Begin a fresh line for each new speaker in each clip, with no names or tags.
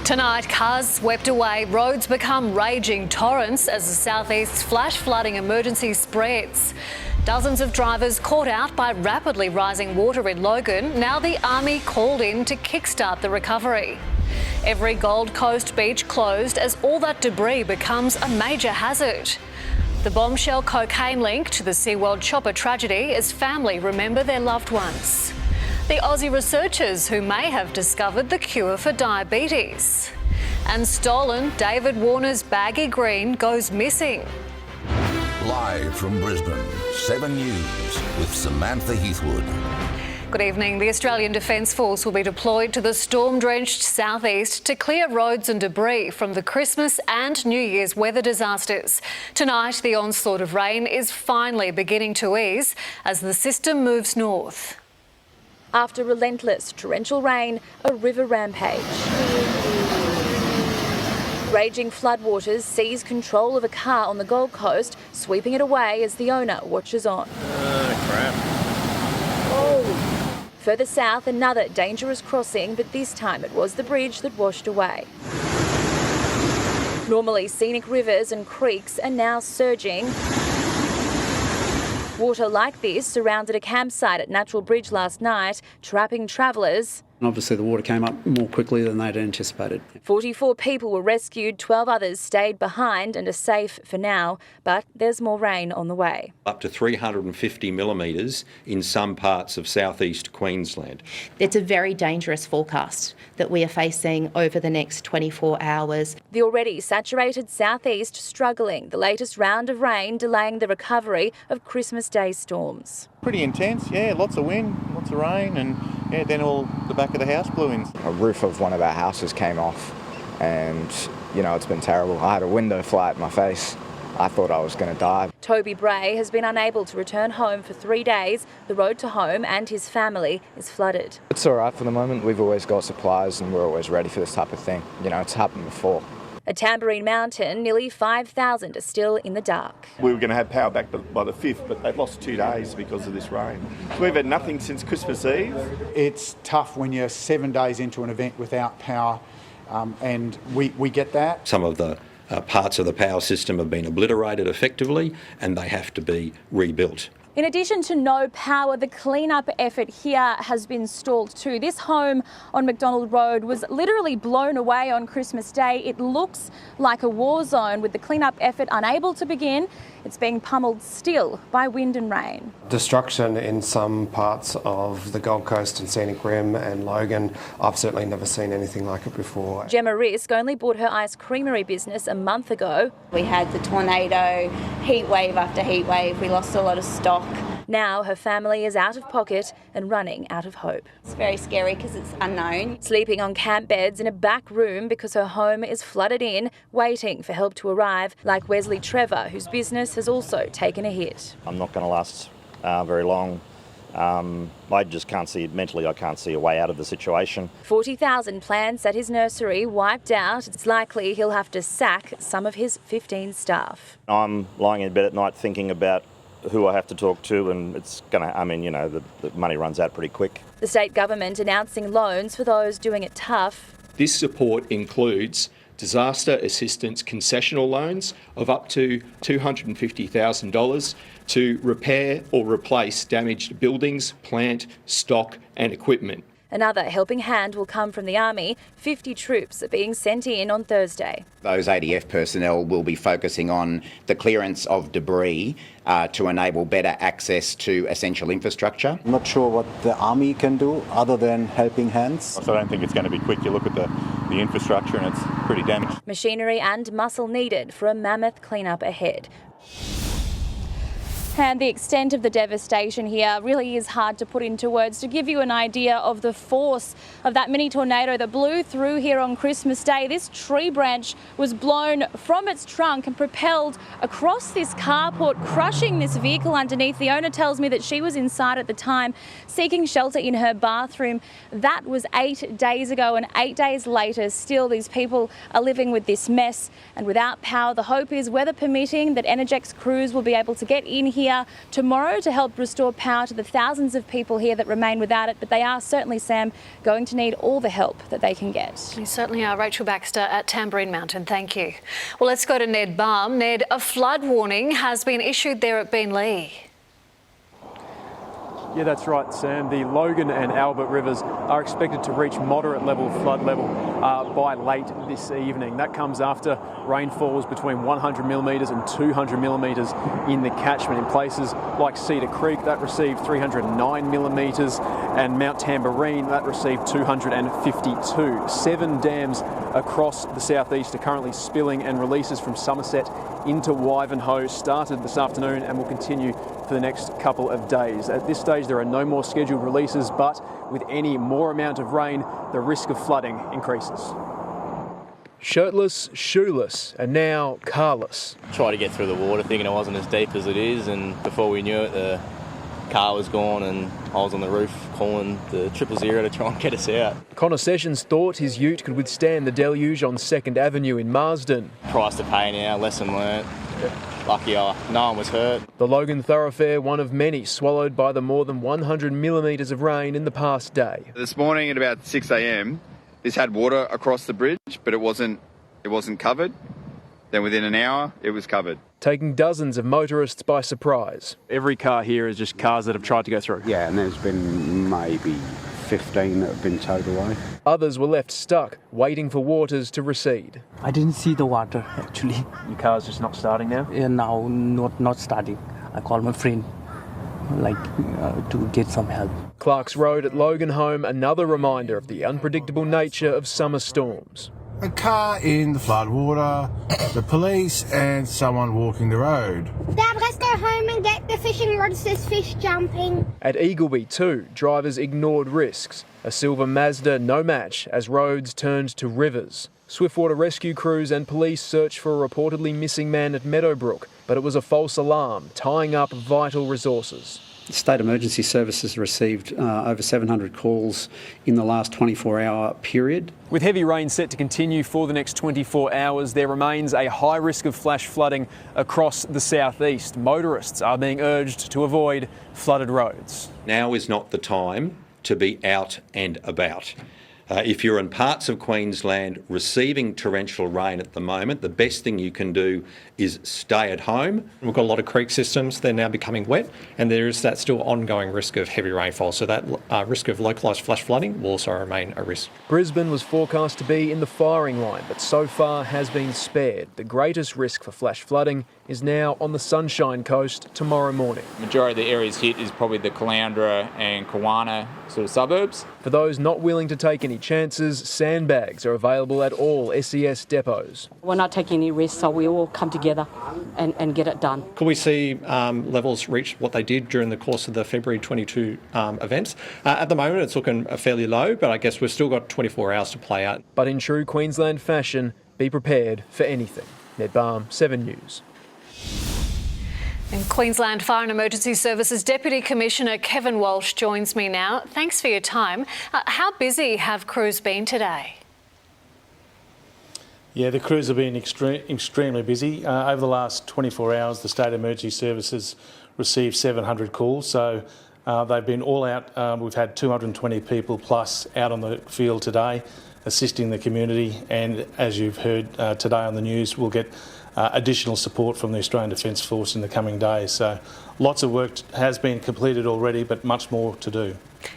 Tonight, cars swept away, roads become raging torrents as the southeast's flash flooding emergency spreads. Dozens of drivers caught out by rapidly rising water in Logan. Now the Army called in to kickstart the recovery. Every Gold Coast beach closed as all that debris becomes a major hazard. The bombshell cocaine link to the SeaWorld chopper tragedy as family remember their loved ones. The Aussie researchers who may have discovered the cure for diabetes. And stolen David Warner's baggy green goes missing.
Live from Brisbane, 7 News with Samantha Heathwood.
Good evening. The Australian Defence Force will be deployed to the storm-drenched southeast to clear roads and debris from the Christmas and New Year's weather disasters. Tonight, the onslaught of rain is finally beginning to ease as the system moves north.
After relentless torrential rain, a river rampage. Raging floodwaters seize control of a car on the Gold Coast, sweeping it away as the owner watches on.
Crap.
Oh. Further south, another dangerous crossing, but this time it was the bridge that washed away. Normally scenic rivers and creeks are now surging. Water like this surrounded a campsite at Natural Bridge last night, trapping travellers.
Obviously the water came up more quickly than they'd anticipated.
44 people were rescued, 12 others stayed behind and are safe for now, but there's more rain on the way.
Up to 350 millimetres in some parts of southeast Queensland.
It's a very dangerous forecast that we are facing over the next 24 hours.
The already saturated southeast struggling, the latest round of rain delaying the recovery of Christmas Day storms.
Pretty intense, yeah, lots of wind, lots of rain, and yeah, then all the back of the house blew in.
A roof of one of our houses came off and, it's been terrible. I had a window fly at my face. I thought I was going to die.
Toby Bray has been unable to return home for 3 days. The road to home and his family is flooded.
It's all right for the moment. We've always got supplies and we're always ready for this type of thing. It's happened before.
At Tamborine Mountain, nearly 5,000 are still in the dark.
We were going to have power back by the 5th, but they've lost 2 days because of this rain. So we've had nothing since Christmas Eve.
It's tough when you're 7 days into an event without power, and we get that.
Some of the parts of the power system have been obliterated effectively and they have to be rebuilt.
In addition to no power, the clean-up effort here has been stalled too. This home on McDonald Road was literally blown away on Christmas Day. It looks like a war zone with the clean-up effort unable to begin. It's being pummeled still by wind and rain.
Destruction in some parts of the Gold Coast and Scenic Rim and Logan. I've certainly never seen anything like it before.
Gemma Risk only bought her ice creamery business a month ago.
We had the tornado, heat wave after heat wave. We lost a lot of stock.
Now her family is out of pocket and running out of hope.
It's very scary because it's unknown.
Sleeping on camp beds in a back room because her home is flooded in, waiting for help to arrive, like Wesley Trevor, whose business has also taken a hit.
I'm not going to last very long. I just can't see it mentally. I can't see a way out of the situation.
40,000 plants at his nursery wiped out. It's likely he'll have to sack some of his 15 staff.
I'm lying in bed at night thinking about who I have to talk to, and it's going to, the money runs out pretty quick.
The state government announcing loans for those doing it tough.
This support includes disaster assistance concessional loans of up to $250,000 to repair or replace damaged buildings, plant, stock and equipment.
Another helping hand will come from the Army. 50 troops are being sent in on Thursday.
Those ADF personnel will be focusing on the clearance of debris to enable better access to essential infrastructure.
I'm not sure what the Army can do other than helping hands.
So I don't think it's going to be quick. You look at the infrastructure and it's pretty damaged.
Machinery and muscle needed for a mammoth cleanup ahead. And the extent of the devastation here really is hard to put into words. To give you an idea of the force of that mini tornado that blew through here on Christmas Day, this tree branch was blown from its trunk and propelled across this carport, crushing this vehicle underneath. The owner tells me that she was inside at the time, seeking shelter in her bathroom. That was 8 days ago, and 8 days later, still these people are living with this mess and without power. The hope is, weather permitting, that Energex crews will be able to get in here here tomorrow to help restore power to the thousands of people here that remain without it. But they are certainly, Sam, going to need all the help that they can get.
You certainly are. Rachel Baxter at Tamborine Mountain, thank you. Well, let's go to Ned Baum. Ned, a flood warning has been issued there at Beenleigh.
Yeah, that's right, Sam. The Logan and Albert rivers are expected to reach moderate flood level by late this evening. That comes after rainfalls between 100 millimetres and 200 millimetres in the catchment. In places like Cedar Creek, that received 309 millimetres, and Mount Tamborine, that received 252. 7 dams across the southeast are currently spilling, and releases from Somerset into Wivenhoe started this afternoon and will continue for the next couple of days. At this stage, there are no more scheduled releases, but with any more amount of rain, the risk of flooding increases. Shirtless, shoeless, and now carless.
Tried to get through the water thinking it wasn't as deep as it is, and before we knew it, the car was gone and I was on the roof calling the 000 to try and get us out.
Connor Sessions thought his ute could withstand the deluge on 2nd Avenue in Marsden.
Price to pay now, lesson learnt. Lucky no one was hurt.
The Logan thoroughfare, one of many swallowed by the more than 100 millimetres of rain in the past day.
This morning at about 6 a.m, this had water across the bridge, but it wasn't covered. Then within an hour, it was covered.
Taking dozens of motorists by surprise. Every car here is just cars that have tried to go through.
Yeah, and there's been maybe 15 that have been towed away.
Others were left stuck, waiting for waters to recede.
I didn't see the water, actually.
Your car's just not starting now?
Yeah, now not starting. I called my friend, to get some help.
Clark's Road at Logan home, another reminder of the unpredictable nature of summer storms.
A car in the floodwater, the police and someone walking the road.
Dad, let's go home and get the fishing rods, there's fish jumping.
At Eagleby too, drivers ignored risks. A silver Mazda no match as roads turned to rivers. Swiftwater rescue crews and police searched for a reportedly missing man at Meadowbrook, but it was a false alarm, tying up vital resources.
The State Emergency Services received over 700 calls in the last 24-hour period.
With heavy rain set to continue for the next 24 hours, there remains a high risk of flash flooding across the southeast. Motorists are being urged to avoid flooded roads.
Now is not the time to be out and about. If you're in parts of Queensland receiving torrential rain at the moment, the best thing you can do is stay at home.
We've got a lot of creek systems, they're now becoming wet, and there is that still ongoing risk of heavy rainfall, so that risk of localised flash flooding will also remain a risk.
Brisbane was forecast to be in the firing line, but so far has been spared. The greatest risk for flash flooding is now on the Sunshine Coast tomorrow morning.
The majority of the areas hit is probably the Caloundra and Kawana sort of suburbs.
For those not willing to take any chances, sandbags are available at all SES depots.
We're not taking any risks, so we all come together and get it done.
Could we see levels reach what they did during the course of the February 22 events? At the moment it's looking fairly low, but I guess we've still got 24 hours to play out.
But in true Queensland fashion, be prepared for anything. Ned Baum, 7 News.
And Queensland Fire and Emergency Services Deputy Commissioner Kevin Walsh joins me now. Thanks for your time. How busy have crews been today?
Yeah, the crews have been extremely busy. Over the last 24 hours, the State Emergency Services received 700 calls, so they've been all out. We've had 220 people plus out on the field today assisting the community, and as you've heard today on the news, we'll get additional support from the Australian Defence Force in the coming days. So lots of work has been completed already, but much more to do.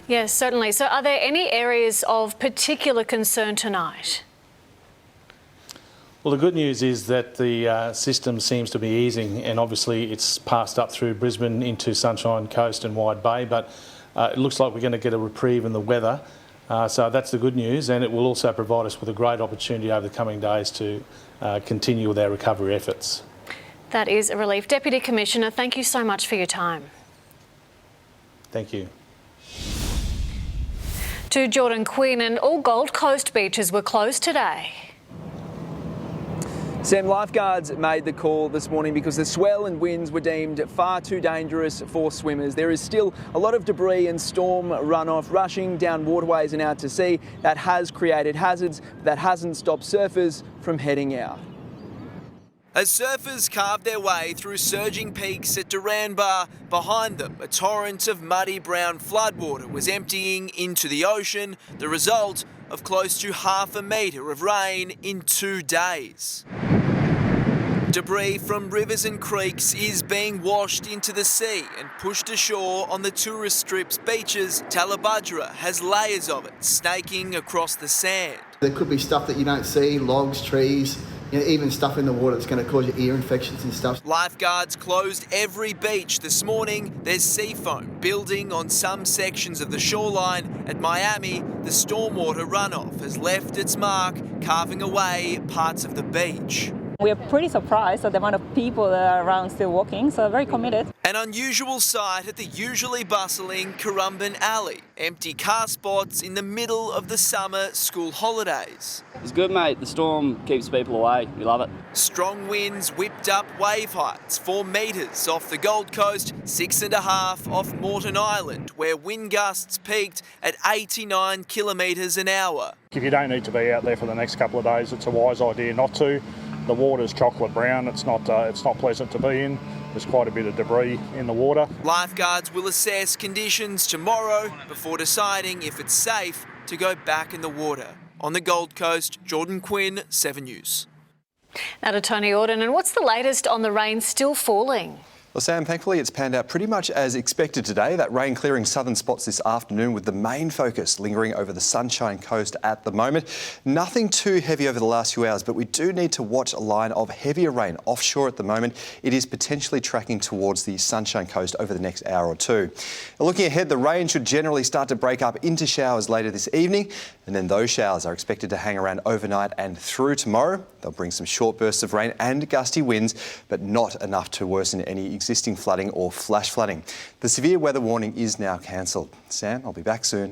Yes, certainly. So are there any areas of particular concern tonight?
Well, the good news is that the system seems to be easing, and obviously it's passed up through Brisbane into Sunshine Coast and Wide Bay, but it looks like we're going to get a reprieve in the weather. So that's the good news, and it will also provide us with a great opportunity over the coming days to continue with our recovery efforts.
That is a relief. Deputy Commissioner, thank you so much for your time.
Thank you.
To Jordan Quinn, and all Gold Coast beaches were closed today.
Sam, lifeguards made the call this morning because the swell and winds were deemed far too dangerous for swimmers. There is still a lot of debris and storm runoff rushing down waterways and out to sea. That has created hazards, but that hasn't stopped surfers from heading out.
As surfers carve their way through surging peaks at Duranbar, behind them a torrent of muddy brown floodwater was emptying into the ocean, the result of close to half a metre of rain in 2 days. Debris from rivers and creeks is being washed into the sea and pushed ashore on the tourist strip's beaches. Tallebudgera has layers of it snaking across the sand.
There could be stuff that you don't see, logs, trees, even stuff in the water that's going to cause you ear infections and stuff.
Lifeguards closed every beach this morning. There's sea foam building on some sections of the shoreline. At Miami, the stormwater runoff has left its mark, carving away parts of the beach.
We're pretty surprised at the amount of people that are around still walking, so very committed.
An unusual sight at the usually bustling Currumbin Alley. Empty car spots in the middle of the summer school holidays.
It's good, mate. The storm keeps people away. We love it.
Strong winds whipped up wave heights 4 metres off the Gold Coast, 6.5 off Moreton Island, where wind gusts peaked at 89 kilometres an hour.
If you don't need to be out there for the next couple of days, it's a wise idea not to. The water's chocolate brown. It's not pleasant to be in. There's quite a bit of debris in the water.
Lifeguards will assess conditions tomorrow before deciding if it's safe to go back in the water. On the Gold Coast, Jordan Quinn, 7 News.
Now to Tony Auden, and what's the latest on the rain still falling?
Well, Sam, thankfully it's panned out pretty much as expected today. That rain clearing southern spots this afternoon, with the main focus lingering over the Sunshine Coast at the moment. Nothing too heavy over the last few hours, but we do need to watch a line of heavier rain offshore at the moment. It is potentially tracking towards the Sunshine Coast over the next hour or two. Now, looking ahead, the rain should generally start to break up into showers later this evening, and then those showers are expected to hang around overnight and through tomorrow. They'll bring some short bursts of rain and gusty winds, but not enough to worsen any existing flooding or flash flooding. The severe weather warning is now cancelled. Sam, I'll be back soon.